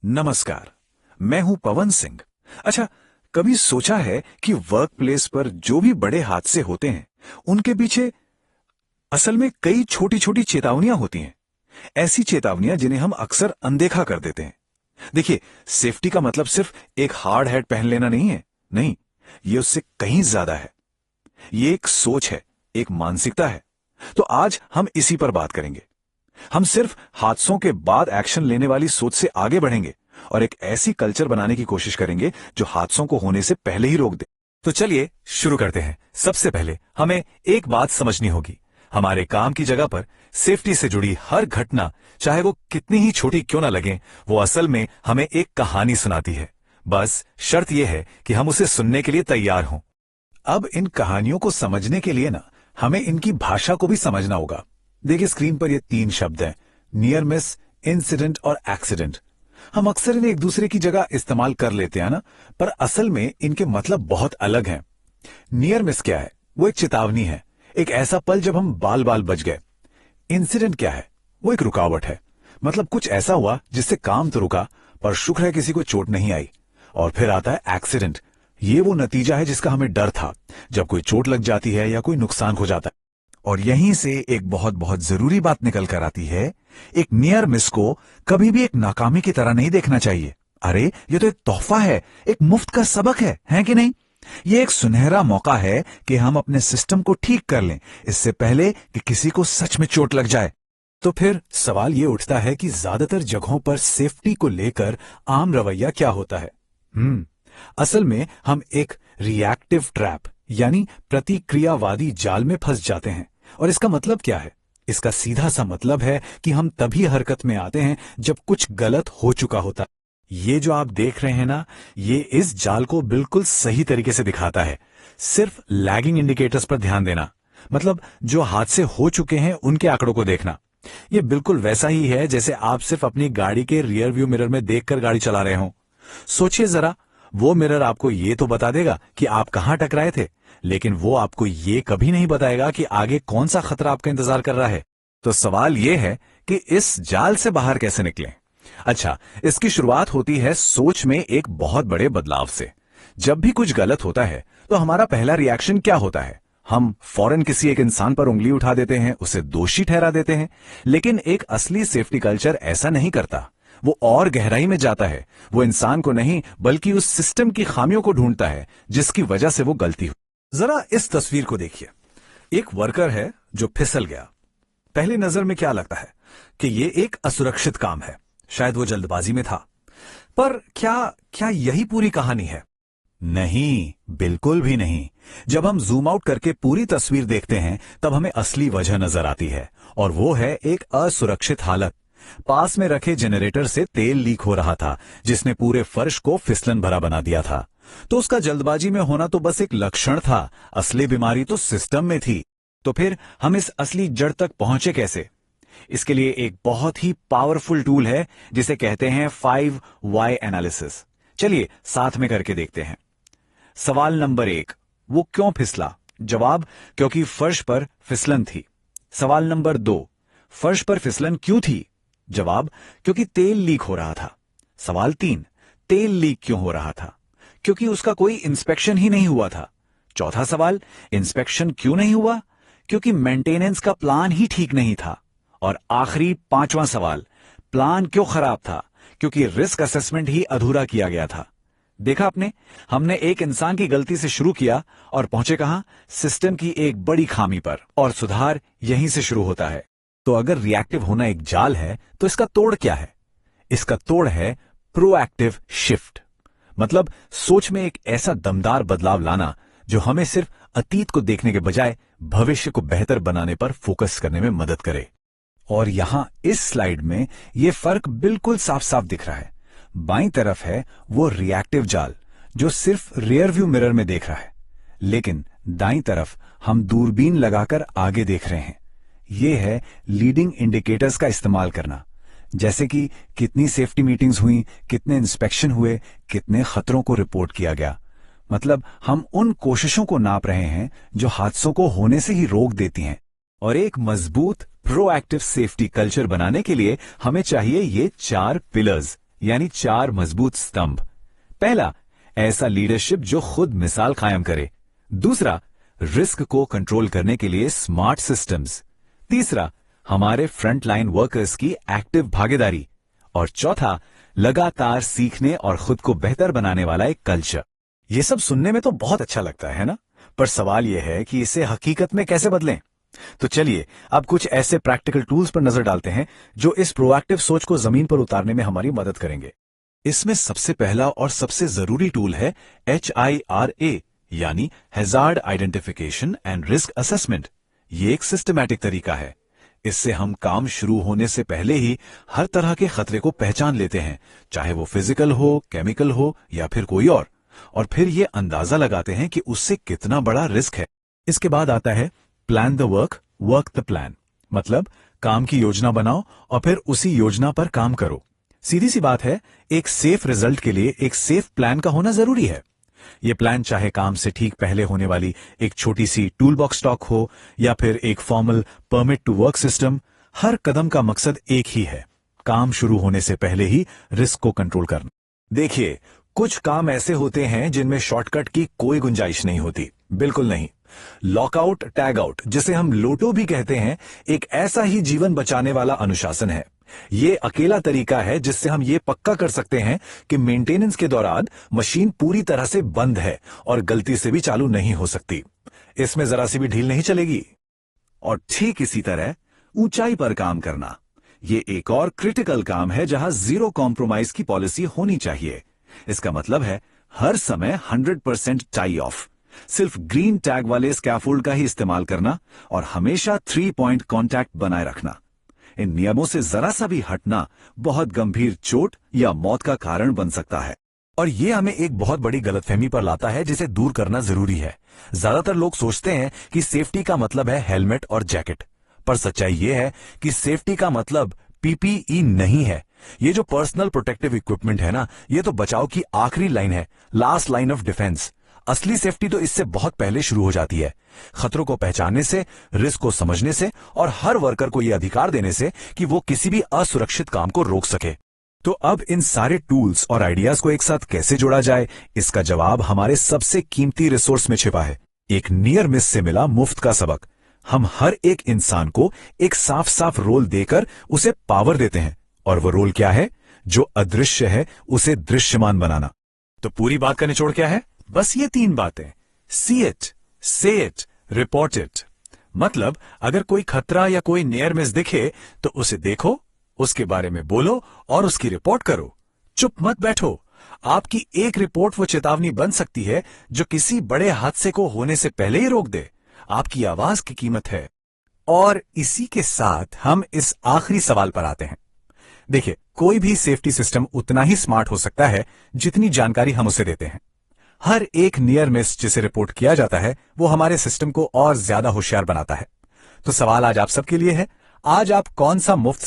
नमस्कार। मैं हूं पवन सिंह। अच्छा, कभी सोचा है कि वर्क प्लेस पर जो भी बड़े हादसे होते हैं उनके पीछे असल में कई छोटी छोटी चेतावनियां होती हैं। ऐसी चेतावनियां जिन्हें हम अक्सर अनदेखा कर देते हैं। देखिए, सेफ्टी का मतलब सिर्फ एक हार्ड हैट पहन लेना नहीं है। नहीं, ये उससे कहीं ज्यादा है। ये एक सोच है, एक मानसिकता है। तो आज हम इसी पर बात करेंगे। हम सिर्फ हादसों के बाद एक्शन लेने वाली सोच से आगे बढ़ेंगे और एक ऐसी कल्चर बनाने की कोशिश करेंगे जो हादसों को होने से पहले ही रोक दे। तो चलिए शुरू करते हैं। सबसे पहले हमें एक बात समझनी होगी। हमारे काम की जगह पर सेफ्टी से जुड़ी हर घटना, चाहे वो कितनी ही छोटी क्यों ना लगे, वो असल में हमें एक कहानी सुनाती है। बस शर्त यह है कि हम उसे सुनने के लिए तैयार हों। अब इन कहानियों को समझने के लिए ना हमें इनकी भाषा को भी समझना होगा। देखिए, स्क्रीन पर ये 3 शब्द हैं, नियर मिस, इंसिडेंट और एक्सीडेंट। हम अक्सर इन्हें एक दूसरे की जगह इस्तेमाल कर लेते हैं ना, पर असल में इनके मतलब बहुत अलग हैं। नियर मिस क्या है? वो एक चेतावनी है, एक ऐसा पल जब हम बाल बाल बच गए। इंसिडेंट क्या है? वो एक रुकावट है, मतलब कुछ ऐसा हुआ जिससे काम तो रुका, पर शुक्र है किसी को चोट नहीं आई। और फिर आता है एक्सीडेंट। ये वो नतीजा है जिसका हमें डर था, जब कोई चोट लग जाती है या कोई नुकसान हो जाता है। और यहीं से एक बहुत बहुत जरूरी बात निकल कर आती है। एक नियर मिस को कभी भी एक नाकामी की तरह नहीं देखना चाहिए। अरे, ये तो एक तोहफा है, एक मुफ्त का सबक है कि नहीं? ये एक सुनहरा मौका है कि हम अपने सिस्टम को ठीक कर लें, इससे पहले कि किसी को सच में चोट लग जाए। तो फिर सवाल ये उठता है कि ज्यादातर जगहों पर सेफ्टी को लेकर आम रवैया क्या होता है? असल में हम एक रिएक्टिव ट्रैप यानी प्रतिक्रियावादी जाल में फंस जाते हैं। और इसका मतलब क्या है? इसका सीधा सा मतलब है कि हम तभी हरकत में आते हैं जब कुछ गलत हो चुका होता है। ये जो आप देख रहे हैं ना, ये इस जाल को बिल्कुल सही तरीके से दिखाता है। सिर्फ लैगिंग इंडिकेटर्स पर ध्यान देना, मतलब जो हादसे हो चुके हैं उनके आंकड़ों को देखना। ये बिल्कुल वैसा ही है जैसे आप सिर्फ अपनी गाड़ी के रियर व्यू मिरर में देखकर गाड़ी चला रहे हो। सोचिए जरा, वो मिरर आपको ये तो बता देगा कि आप कहां टकराए थे, लेकिन वो आपको ये कभी नहीं बताएगा कि आगे कौन सा खतरा आपका इंतजार कर रहा है। तो सवाल ये है कि इस जाल से बाहर कैसे निकलें? अच्छा, इसकी शुरुआत होती है सोच में एक बहुत बड़े बदलाव से। जब भी कुछ गलत होता है तो हमारा पहला रिएक्शन क्या होता है? हम फौरन किसी एक इंसान पर उंगली उठा देते हैं, उसे दोषी ठहरा देते हैं। लेकिन एक असली सेफ्टी कल्चर ऐसा नहीं करता। वो और गहराई में जाता है। वो इंसान को नहीं, बल्कि उस सिस्टम की खामियों को ढूंढता है जिसकी वजह से वो गलती हुई। जरा इस तस्वीर को देखिए। एक वर्कर है जो फिसल गया। पहली नजर में क्या लगता है कि ये एक असुरक्षित काम है, शायद वो जल्दबाजी में था। पर क्या क्या यही पूरी कहानी है? नहीं, बिल्कुल भी नहीं। जब हम जूम आउट करके पूरी तस्वीर देखते हैं तब हमें असली वजह नजर आती है, और वो है एक असुरक्षित हालत। पास में रखे जनरेटर से तेल लीक हो रहा था, जिसने पूरे फर्श को फिसलन भरा बना दिया था। तो उसका जल्दबाजी में होना तो बस एक लक्षण था, असली बीमारी तो सिस्टम में थी। तो फिर हम इस असली जड़ तक पहुंचे कैसे? इसके लिए एक बहुत ही पावरफुल टूल है जिसे कहते हैं 5 वाई एनालिसिस। चलिए साथ में करके देखते हैं। सवाल नंबर 1, वो क्यों फिसला? जवाब, क्योंकि फर्श पर फिसलन थी। सवाल नंबर 2, फर्श पर फिसलन क्यों थी? जवाब, क्योंकि तेल लीक हो रहा था। सवाल 3, तेल लीक क्यों हो रहा था? क्योंकि उसका कोई इंस्पेक्शन ही नहीं हुआ था। चौथा सवाल, इंस्पेक्शन क्यों नहीं हुआ? क्योंकि मेंटेनेंस का प्लान ही ठीक नहीं था। और आखिरी 5वां सवाल, प्लान क्यों खराब था? क्योंकि रिस्क असेसमेंट ही अधूरा किया गया था। देखा आपने, हमने एक इंसान की गलती से शुरू किया और पहुंचे कहां? सिस्टम की एक बड़ी खामी पर। और सुधार यहीं से शुरू होता है। तो अगर रिएक्टिव होना एक जाल है तो इसका तोड़ क्या है? इसका तोड़ है प्रोएक्टिव शिफ्ट। मतलब सोच में एक ऐसा दमदार बदलाव लाना जो हमें सिर्फ अतीत को देखने के बजाय भविष्य को बेहतर बनाने पर फोकस करने में मदद करे। और यहां इस स्लाइड में यह फर्क बिल्कुल साफ साफ दिख रहा है। बाईं तरफ है वो रिएक्टिव जाल जो सिर्फ रियर व्यू मिरर में देख रहा है, लेकिन दाईं तरफ हम दूरबीन लगाकर आगे देख रहे हैं। यह है लीडिंग इंडिकेटर्स का इस्तेमाल करना, जैसे कि कितनी सेफ्टी मीटिंग्स हुई, कितने इंस्पेक्शन हुए, कितने खतरों को रिपोर्ट किया गया। मतलब हम उन कोशिशों को नाप रहे हैं जो हादसों को होने से ही रोक देती हैं। और एक मजबूत प्रोएक्टिव सेफ्टी कल्चर बनाने के लिए हमें चाहिए ये 4 पिलर्स, यानी 4 मजबूत स्तंभ। पहला, ऐसा लीडरशिप जो खुद मिसाल कायम करे। दूसरा, रिस्क को कंट्रोल करने के लिए स्मार्ट सिस्टम्स। तीसरा, हमारे फ्रंटलाइन वर्कर्स की एक्टिव भागीदारी। और चौथा, लगातार सीखने और खुद को बेहतर बनाने वाला एक कल्चर। ये सब सुनने में तो बहुत अच्छा लगता है ना, पर सवाल यह है कि इसे हकीकत में कैसे बदलें। तो चलिए अब कुछ ऐसे प्रैक्टिकल टूल्स पर नजर डालते हैं जो इस प्रोएक्टिव सोच को जमीन पर उतारने में हमारी मदद करेंगे। इसमें सबसे पहला और सबसे जरूरी टूल है HIRA, यानी hazard identification and risk assessment. ये एक सिस्टमैटिक तरीका है। इससे हम काम शुरू होने से पहले ही हर तरह के खतरे को पहचान लेते हैं, चाहे वो फिजिकल हो, केमिकल हो या फिर कोई और फिर ये अंदाजा लगाते हैं कि उससे कितना बड़ा रिस्क है। इसके बाद आता है plan the work, work the plan. मतलब काम की योजना बनाओ और फिर उसी योजना पर काम करो। सीधी सी बात है, एक सेफ रिजल्ट के लिए एक सेफ प्लान का होना जरूरी है। यह प्लान चाहे काम से ठीक पहले होने वाली एक छोटी सी टूल बॉक्स स्टॉक हो या फिर एक formal permit to work system, हर कदम का मकसद एक ही है, काम शुरू होने से पहले ही रिस्क को कंट्रोल करना। देखिए, कुछ काम ऐसे होते हैं जिनमें शॉर्टकट की कोई गुंजाइश नहीं होती, बिल्कुल नहीं। लॉकआउट टैग आउट, जिसे हम लोटो भी कहते हैं, एक ऐसा ही जीवन बचाने वाला अनुशासन है। ये अकेला तरीका है जिससे हम ये पक्का कर सकते हैं कि मेंटेनेंस के दौरान मशीन पूरी तरह से बंद है और गलती से भी चालू नहीं हो सकती। इसमें जरा सी भी ढील नहीं चलेगी। और ठीक इसी तरह ऊंचाई पर काम करना, ये एक और क्रिटिकल काम है जहां जीरो कॉम्प्रोमाइज की पॉलिसी होनी चाहिए। इसका मतलब है हर समय 100% टाई ऑफ, सिर्फ ग्रीन टैग वाले स्कैफोल्ड का ही इस्तेमाल करना और हमेशा 3 पॉइंट कांटेक्ट बनाए रखना। इन नियमों से जरा सा भी हटना बहुत गंभीर चोट या मौत का कारण बन सकता है। और ये हमें एक बहुत बड़ी गलतफहमी पर लाता है जिसे दूर करना जरूरी है। ज्यादातर लोग सोचते हैं कि सेफ्टी का मतलब है हेलमेट और जैकेट, पर सच्चाई ये है कि सेफ्टी का मतलब PPE नहीं है। ये जो पर्सनल प्रोटेक्टिव इक्विपमेंट है ना, ये तो बचाव की आखिरी लाइन है, लास्ट लाइन ऑफ डिफेंस। असली सेफ्टी तो इससे बहुत पहले शुरू हो जाती है, खतरों को पहचानने से, रिस्क को समझने से और हर वर्कर को यह अधिकार देने से कि वो किसी भी असुरक्षित काम को रोक सके। तो अब इन सारे टूल्स और आइडियाज को एक साथ कैसे जोड़ा जाए, इसका जवाब हमारे सबसे कीमती रिसोर्स में छिपा है, एक नियर मिस से मिला मुफ्त का सबक। हम हर एक इंसान को एक साफ साफ रोल देकर उसे पावर देते हैं, और वो रोल क्या है? जो अदृश्य है उसे दृश्यमान बनाना। तो पूरी बात का निचोड़ क्या है? बस ये 3 बातें, सी इट, से इट, रिपोर्ट इट। मतलब अगर कोई खतरा या कोई नियर मिस दिखे तो उसे देखो, उसके बारे में बोलो और उसकी रिपोर्ट करो। चुप मत बैठो। आपकी एक रिपोर्ट वो चेतावनी बन सकती है जो किसी बड़े हादसे को होने से पहले ही रोक दे। आपकी आवाज की कीमत है। और इसी के साथ हम इस आखिरी सवाल पर आते हैं। देखिए, कोई भी सेफ्टी सिस्टम उतना ही स्मार्ट हो सकता है जितनी जानकारी हम उसे देते हैं। हर एक नियर मिस जिसे रिपोर्ट किया जाता है वो हमारे सिस्टम को और ज्यादा होशियार बनाता है। तो सवाल आज आप सबके लिए है, आज आप कौन सा मुफ्त